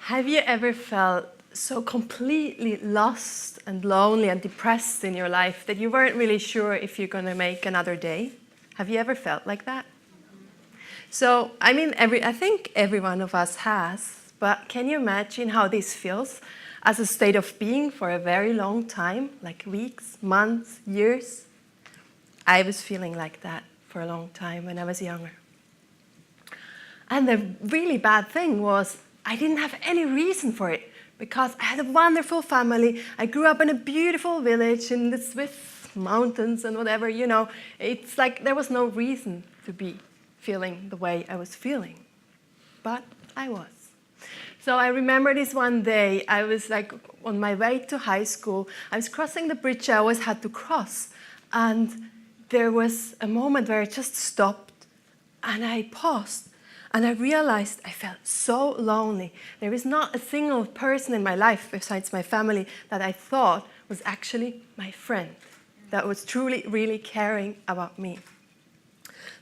Have you ever felt so completely lost and lonely and depressed in your life that you weren't really sure if you're going to make another day? Have you ever felt like that? So, I think every one of us has, but can you imagine how this feels as a state of being for a very long time, like weeks, months, years? I was feeling like that for a long time when I was younger. And the really bad thing was I didn't have any reason for it because I had a wonderful family. I grew up in a beautiful village in the Swiss mountains and whatever, It's like there was no reason to be feeling the way I was feeling. But I was. So I remember this one day, I was like on my way to high school. I was crossing the bridge I always had to cross. And there was a moment where I just stopped and I paused. And I realized I felt so lonely. There is not a single person in my life besides my family that I thought was actually my friend, that was truly, really caring about me.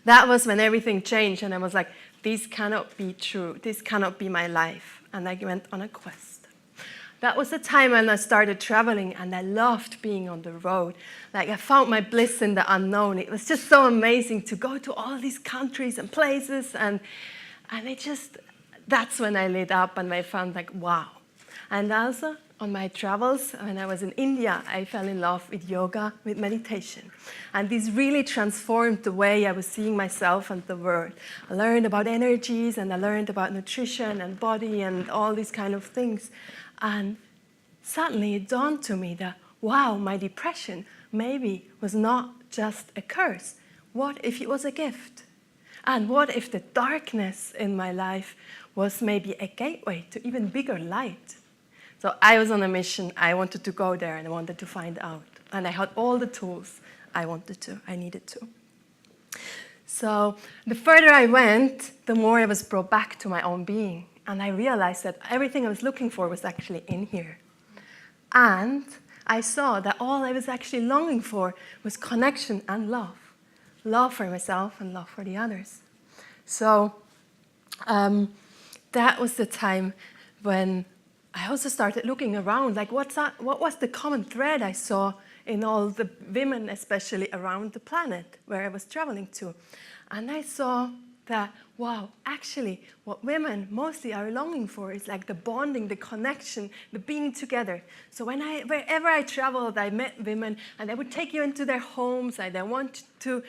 That was when everything changed and I was like, this cannot be true. This cannot be my life. And I went on a quest. That was the time when I started traveling and I loved being on the road. Like I found my bliss in the unknown. It was just so amazing to go to all these countries and places and that's when I lit up and I found like, wow. And also on my travels, when I was in India, I fell in love with yoga, with meditation. And this really transformed the way I was seeing myself and the world. I learned about energies and I learned about nutrition and body and all these kind of things. And suddenly it dawned to me that, wow, my depression maybe was not just a curse. What if it was a gift? And what if the darkness in my life was maybe a gateway to even bigger light? So I was on a mission. I wanted to go there and I wanted to find out. And I had all the tools I needed to. So the further I went, the more I was brought back to my own being. And I realized that everything I was looking for was actually in here. And I saw that all I was actually longing for was connection and love. Love for myself and love for the others. So that was the time when I also started looking around, like what was the common thread I saw in all the women, especially around the planet where I was traveling to. And I saw that, wow, actually what women mostly are longing for is like the bonding, the connection, the being together. So wherever I traveled, I met women and they would take you into their homes and they want to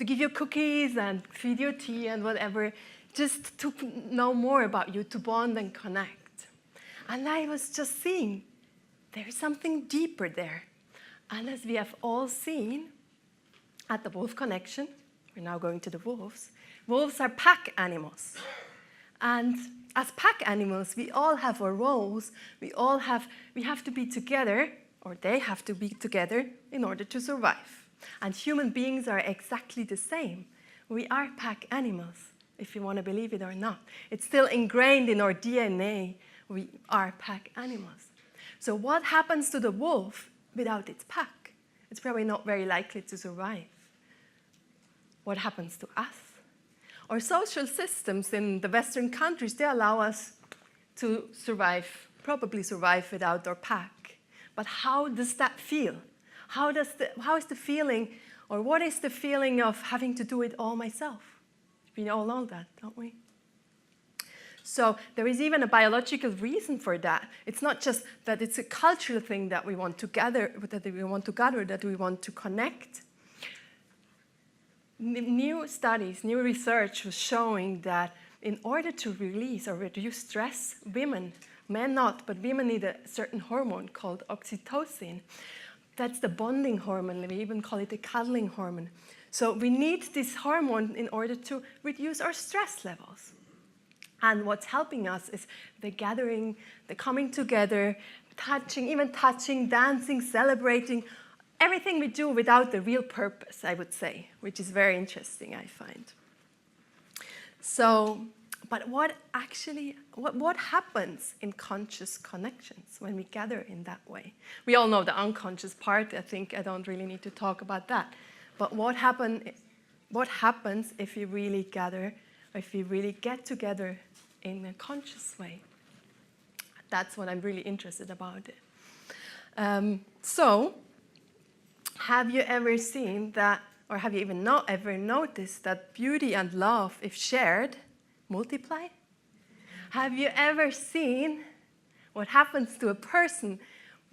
give you cookies and feed you tea and whatever, just to know more about you, to bond and connect. And I was just seeing there is something deeper there. And as we have all seen at the Wolf Connection, we're now going to the wolves. Wolves are pack animals. And as pack animals, we all have our roles. We have to be together, or they have to be together in order to survive. And human beings are exactly the same. We are pack animals, if you want to believe it or not. It's still ingrained in our DNA. We are pack animals. So what happens to the wolf without its pack? It's probably not very likely to survive. What happens to us? Our social systems in the Western countries, they allow us to probably survive without our pack. But how does that feel? How is the feeling, or what is the feeling of having to do it all myself? We all know that, don't we? So there is even a biological reason for that. It's not just that it's a cultural thing that we want to gather, that we want to connect. New studies, new research was showing that in order to release or reduce stress, women, men not, but women need a certain hormone called oxytocin. That's the bonding hormone. We even call it the cuddling hormone. So we need this hormone in order to reduce our stress levels. And what's helping us is the gathering, the coming together, touching, dancing, celebrating, everything we do without the real purpose, I would say, which is very interesting, I find. So, but what happens in conscious connections when we gather in that way? We all know the unconscious part. I think I don't really need to talk about that. But what happens if we really gather, if we really get together in a conscious way? that's what I'm really interested about it. So, have you ever seen that, or have you even ever noticed that beauty and love, if shared, multiply? Have you ever seen what happens to a person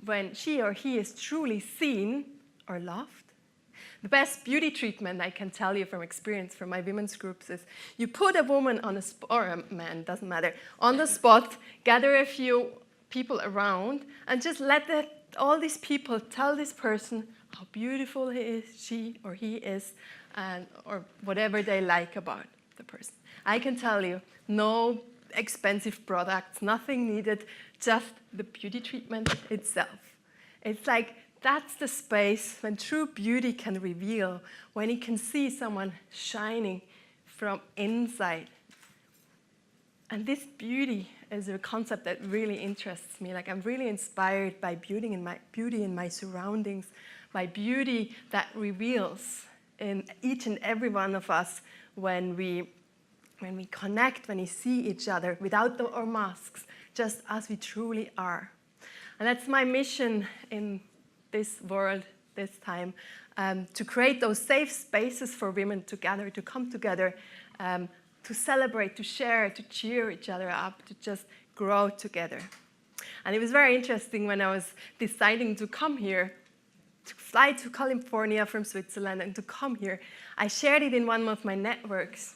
when she or he is truly seen or loved? The best beauty treatment I can tell you from experience from my women's groups is you put a woman on or a man, doesn't matter, on the spot, gather a few people around, and just let all these people tell this person how beautiful she or he is, or whatever they like about the person. I can tell you, no expensive products, nothing needed, just the beauty treatment itself. It's like that's the space when true beauty can reveal, when you can see someone shining from inside. And this beauty is a concept that really interests me. Like, I'm really inspired by beauty in my surroundings, by beauty that reveals in each and every one of us when we connect, when we see each other without our masks, just as we truly are. And that's my mission in this world, this time, to create those safe spaces for women to gather, to come together, to celebrate, to share, to cheer each other up, to just grow together. And it was very interesting when I was deciding to come here, to fly to California from Switzerland and to come here. I shared it in one of my networks.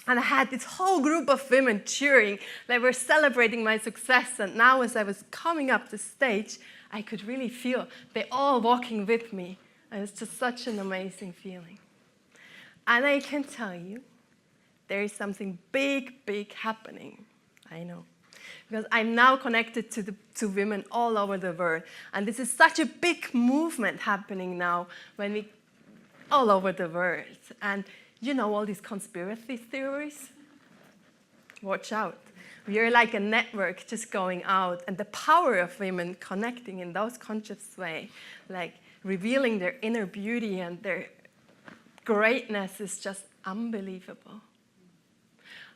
And I had this whole group of women cheering. They were celebrating my success. And now as I was coming up the stage, I could really feel they all walking with me. And it's just such an amazing feeling. And I can tell you, there is something big, big happening. I know. Because I'm now connected to women all over the world. And this is such a big movement happening now all over the world. And you know all these conspiracy theories? Watch out. We are like a network just going out, and the power of women connecting in those conscious way, like revealing their inner beauty and their greatness is just unbelievable.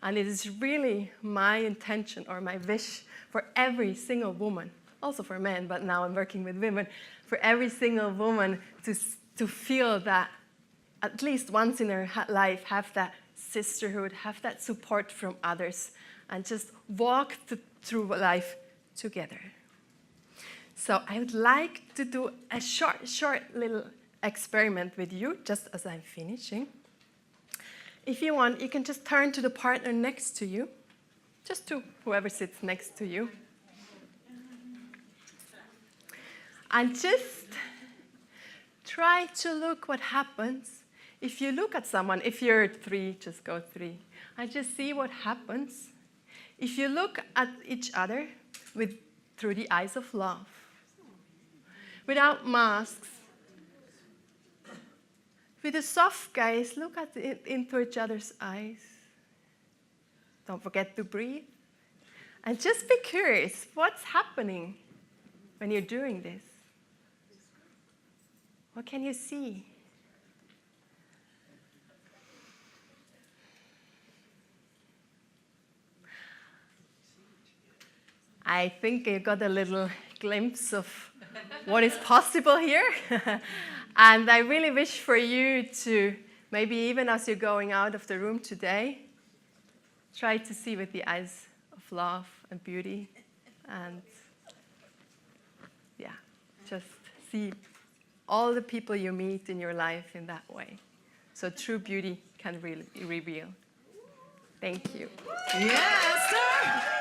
And it is really my intention or my wish for every single woman, also for men, but now I'm working with women, for every single woman to feel that at least once in her life, have that sisterhood, have that support from others, and just walk through life together. So I would like to do a short little experiment with you, just as I'm finishing. If you want, you can just turn to the partner next to you, just to whoever sits next to you. And just try to look what happens. If you look at someone, if you're 3, just go 3. And just see what happens. If you look at each other through the eyes of love, without masks, with a soft gaze, look into each other's eyes. Don't forget to breathe. And just be curious, what's happening when you're doing this? What can you see? I think you got a little glimpse of what is possible here. And I really wish for you to, maybe even as you're going out of the room today, try to see with the eyes of love and beauty. And yeah, just see all the people you meet in your life in that way. So true beauty can really reveal. Thank you. Yes, sir.